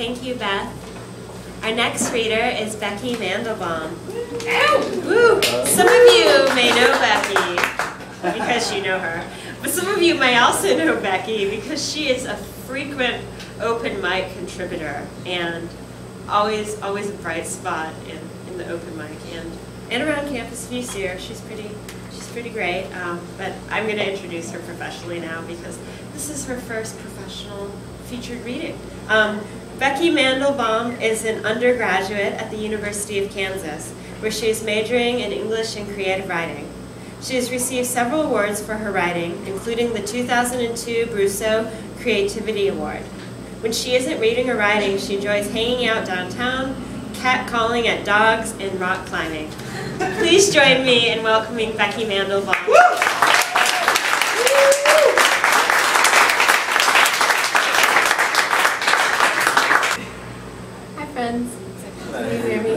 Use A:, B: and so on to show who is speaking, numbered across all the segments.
A: Thank you, Beth. Our next reader is Becky Mandelbaum. Woo! Some of you may know Becky because you know her, but some of you may also know Becky because she is a frequent open mic contributor and always a bright spot in the open mic and around campus. If you see her, she's pretty great. But I'm going to introduce her professionally now because this is her first professional featured reading. Becky Mandelbaum is an undergraduate at the University of Kansas, where she is majoring in English and creative writing. She has received several awards for her writing, including the 2002 Brosseau Creativity Award. When she isn't reading or writing, she enjoys hanging out downtown, catcalling at dogs, and rock climbing. Please join me in welcoming Becky Mandelbaum.
B: Friends. Can you hear me?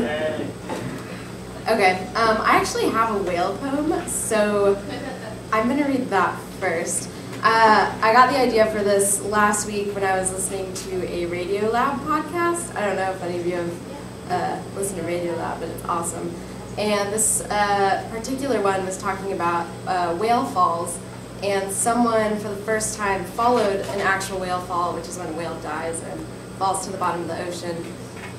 B: Okay, I actually have a whale poem, so I'm going to read that first. I got the idea for this last week when I was listening to a Radio Lab podcast. I don't know if any of you have listened to Radio Lab, but it's awesome. And this particular one was talking about whale falls, and someone for the first time followed an actual whale fall, which is when a whale dies and falls to the bottom of the ocean.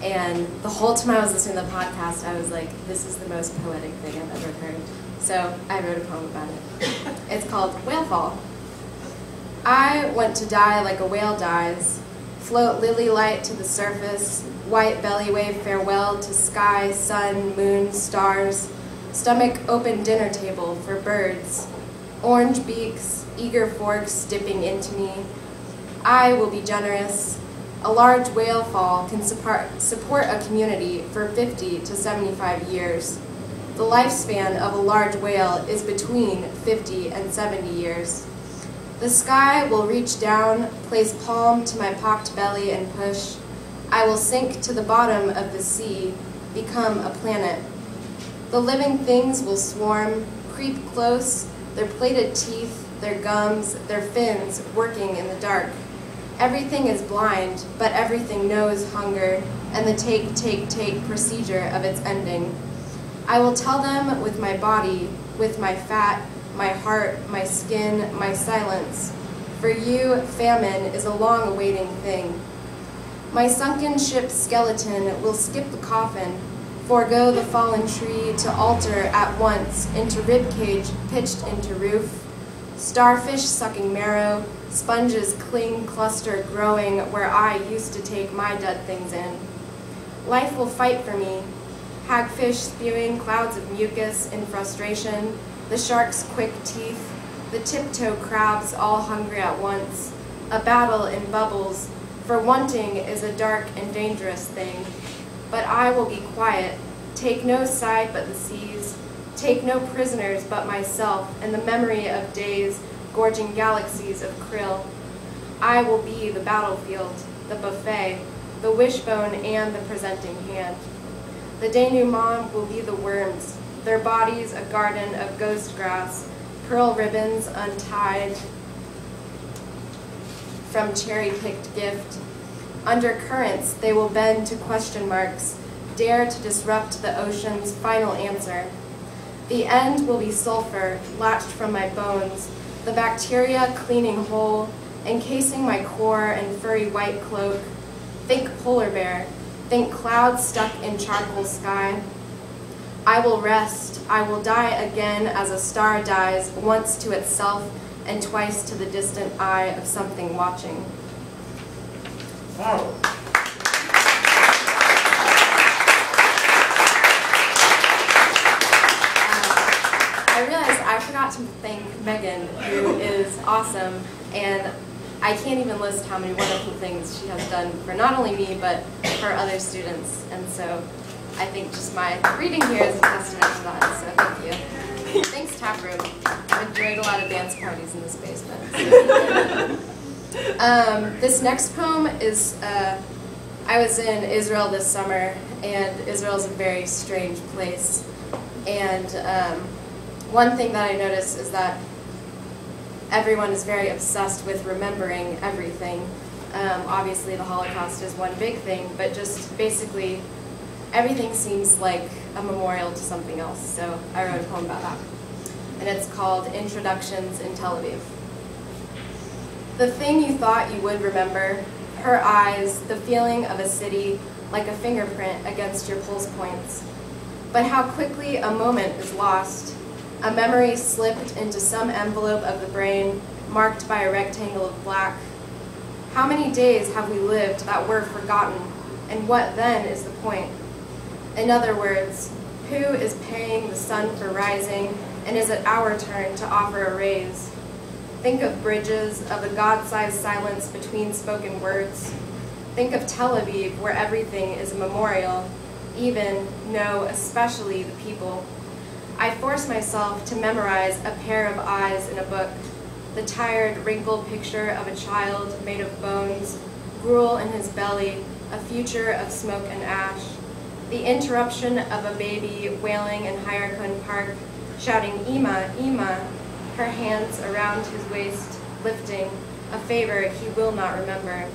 B: And the whole time I was listening to the podcast, I was like, this is the most poetic thing I've ever heard. So I wrote a poem about it. It's called Whale Fall. I want to die like a whale dies, float lily light to the surface, white belly wave farewell to sky, sun, moon, stars, stomach open dinner table for birds, orange beaks, eager forks dipping into me. I will be generous. A large whale fall can support a community for 50 to 75 years. The lifespan of a large whale is between 50 and 70 years. The sky will reach down, place palm to my pocked belly and push. I will sink to the bottom of the sea, become a planet. The living things will swarm, creep close, their plated teeth, their gums, their fins working in the dark. Everything is blind, but everything knows hunger and the take procedure of its ending. I will tell them with my body, with my fat, my heart, my skin, my silence. For you, famine is a long-awaiting thing. My sunken ship's skeleton will skip the coffin, forego the fallen tree to alter at once into ribcage pitched into roof. Starfish sucking marrow, sponges cling cluster growing where I used to take my dead things in. Life will fight for me. Hagfish spewing clouds of mucus in frustration, the shark's quick teeth, the tiptoe crabs all hungry at once. A battle in bubbles, for wanting is a dark and dangerous thing. But I will be quiet, take no side but the seas, take no prisoners but myself and the memory of days gorging galaxies of krill. I will be the battlefield, the buffet, the wishbone and the presenting hand. The denouement will be the worms, their bodies a garden of ghost grass, pearl ribbons untied from cherry-picked gift. Under currents they will bend to question marks, dare to disrupt the ocean's final answer. The end will be sulfur latched from my bones, the bacteria cleaning whole, encasing my core and furry white cloak. Think polar bear, think clouds stuck in charcoal sky. I will rest, I will die again as a star dies once to itself and twice to the distant eye of something watching.
C: Wow.
B: I realized I forgot to thank Megan, who is awesome, and I can't even list how many wonderful things she has done for not only me, but for other students. And so I think just my reading here is a testament to that, so thank you. Thanks, Taproom. I've enjoyed a lot of dance parties in this basement. So. This next poem is, I was in Israel this summer, and Israel is a very strange place. And one thing that I noticed is that everyone is very obsessed with remembering everything. Obviously the Holocaust is one big thing, but just basically everything seems like a memorial to something else. So I wrote a poem about that. And it's called Introductions in Tel Aviv. The thing you thought you would remember, her eyes, the feeling of a city like a fingerprint against your pulse points. But how quickly a moment is lost, a memory slipped into some envelope of the brain marked by a rectangle of black. How many days have we lived that were forgotten, and what then is the point? In other words, who is paying the sun for rising, and is it our turn to offer a raise? Think of bridges, of the God-sized silence between spoken words. Think of Tel Aviv, where everything is a memorial, even, no, especially the people. I force myself to memorize a pair of eyes in a book, the tired, wrinkled picture of a child made of bones, gruel in his belly, a future of smoke and ash, the interruption of a baby wailing in Hayarkun Park, shouting, "Ima, Ima," her hands around his waist, lifting, a favor he will not remember.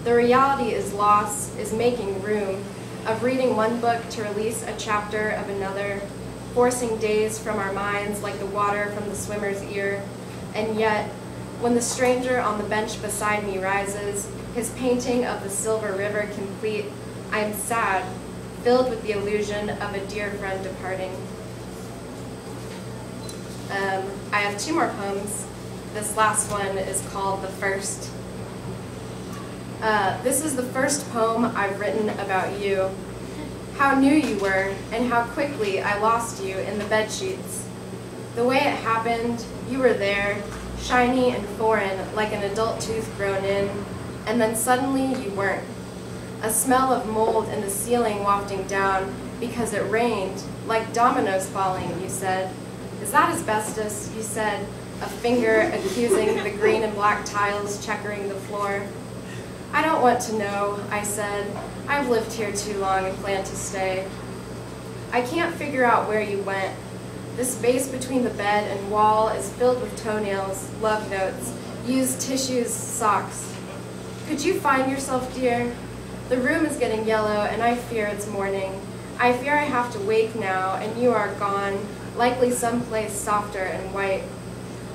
B: The reality is loss, is making room, of reading one book to release a chapter of another, forcing days from our minds like the water from the swimmer's ear. And yet, when the stranger on the bench beside me rises, his painting of the silver river complete, I am sad, filled with the illusion of a dear friend departing. I have two more poems. This last one is called The First. This is the first poem I've written about you. How new you were, and how quickly I lost you in the bedsheets. The way it happened, you were there, shiny and foreign, like an adult tooth grown in, and then suddenly you weren't. A smell of mold in the ceiling wafting down because it rained, like dominoes falling, you said. Is that asbestos, you said, a finger accusing the green and black tiles checkering the floor. I don't want to know, I said. I've lived here too long and plan to stay. I can't figure out where you went. The space between the bed and wall is filled with toenails, love notes, used tissues, socks. Could you find yourself, dear? The room is getting yellow and I fear it's morning. I fear I have to wake now and you are gone, likely someplace softer and white.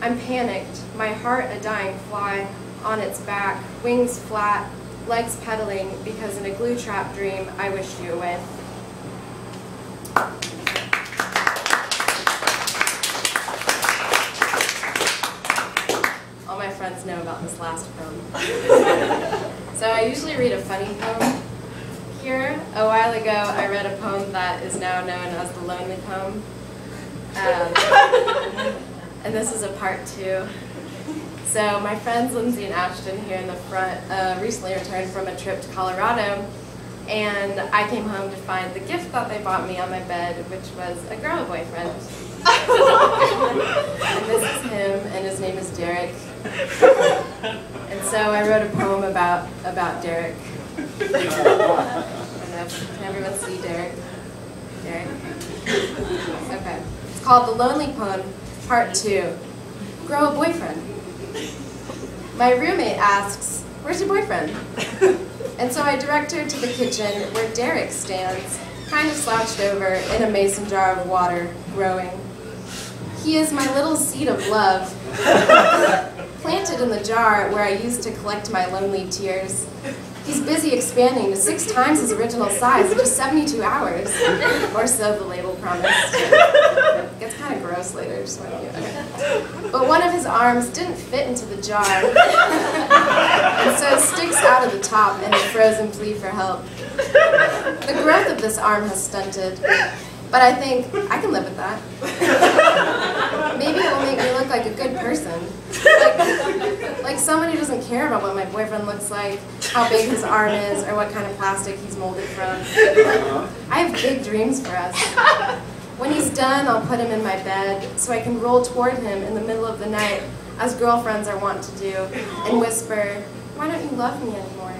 B: I'm panicked, my heart a dying fly, on its back, wings flat, legs pedaling, because in a glue trap dream I wished you away. All my friends know about this last poem. So I usually read a funny poem. Here, a while ago, I read a poem that is now known as the Lonely Poem. And this is a part 2. So my friends Lindsay and Ashton here in the front recently returned from a trip to Colorado, and I came home to find the gift that they bought me on my bed, which was a girl boyfriend. And this is him, and his name is Derek. And so I wrote a poem about Derek. I don't know, can everyone see Derek? Derek? Okay. It's called The Lonely Poem, Part 2. Grow a boyfriend. My roommate asks, "Where's your boyfriend?" And so I direct her to the kitchen where Derek stands, kind of slouched over in a mason jar of water, growing. He is my little seed of love, planted in the jar where I used to collect my lonely tears. He's busy expanding to 6 times his original size in just 72 hours. Or so the label promised. It gets kind of gross later, just want you. Okay. But one of his arms didn't fit into the jar, and so sticks out of the top in a frozen plea for help. The growth of this arm has stunted, but I think I can live with that. Maybe it will make me look like a good person. Like someone who doesn't care about what my boyfriend looks like, how big his arm is, or what kind of plastic he's molded from. I have big dreams for us. When he's done, I'll put him in my bed so I can roll toward him in the middle of the night, as girlfriends are wont to do, and whisper, "Why don't you love me anymore?"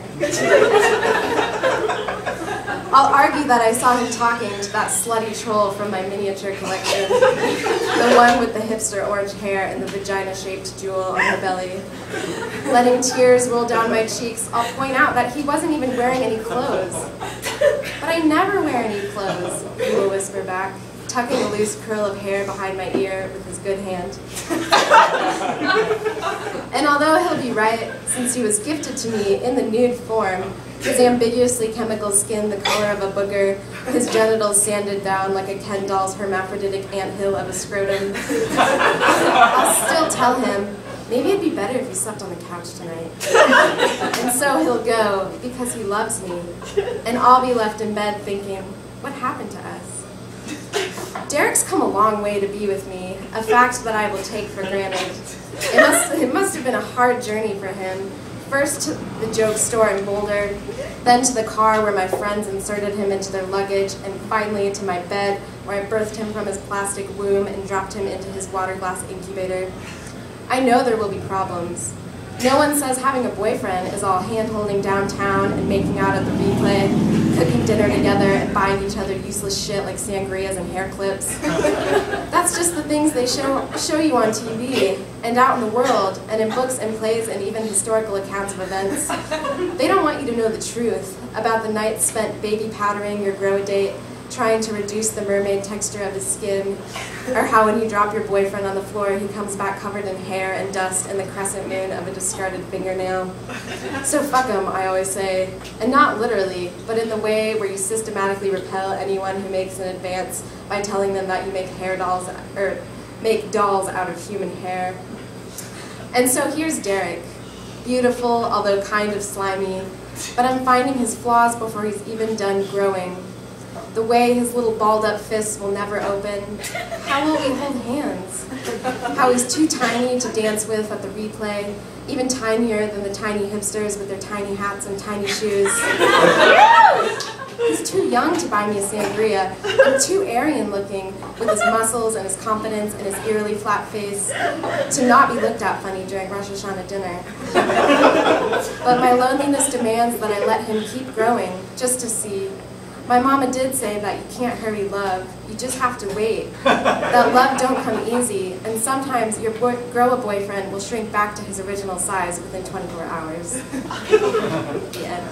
B: I'll argue that I saw him talking to that slutty troll from my miniature collection, the one with the hipster orange hair and the vagina-shaped jewel on her belly. Letting tears roll down my cheeks, I'll point out that he wasn't even wearing any clothes. But I never wear any clothes, he will whisper back, tucking a loose curl of hair behind my ear with his good hand. And although he'll be right, since he was gifted to me in the nude form, his ambiguously chemical skin the color of a booger, his genitals sanded down like a Ken doll's hermaphroditic anthill of a scrotum, I'll still tell him, maybe it'd be better if you slept on the couch tonight. And so he'll go, because he loves me, and I'll be left in bed thinking, what happened to us? Derek's come a long way to be with me, a fact that I will take for granted. It must have been a hard journey for him. First to the joke store in Boulder, then to the car where my friends inserted him into their luggage, and finally to my bed where I birthed him from his plastic womb and dropped him into his water glass incubator. I know there will be problems. No one says having a boyfriend is all hand-holding downtown and making out at the replay, cooking dinner together and buying each other useless shit like sangrias and hair clips. That's just the things they show you on TV and out in the world and in books and plays and even historical accounts of events. They don't want you to know the truth about the nights spent baby powdering your grow-a-date, trying to reduce the mermaid texture of his skin, or how when you drop your boyfriend on the floor, he comes back covered in hair and dust and the crescent moon of a discarded fingernail. So fuck 'em, I always say, and not literally, but in the way where you systematically repel anyone who makes an advance by telling them that you make make dolls out of human hair. And so here's Derek, beautiful, although kind of slimy, but I'm finding his flaws before he's even done growing. The way his little balled-up fists will never open. How will we hold hands? How he's too tiny to dance with at the replay, even tinier than the tiny hipsters with their tiny hats and tiny shoes. He's too young to buy me a sangria, and too Aryan-looking with his muscles and his confidence and his eerily flat face to not be looked at funny during Rosh Hashanah dinner. But my loneliness demands that I let him keep growing, just to see. My mama did say that you can't hurry love, you just have to wait. That love don't come easy, and sometimes your grow-a boyfriend will shrink back to his original size within 24 hours. The end.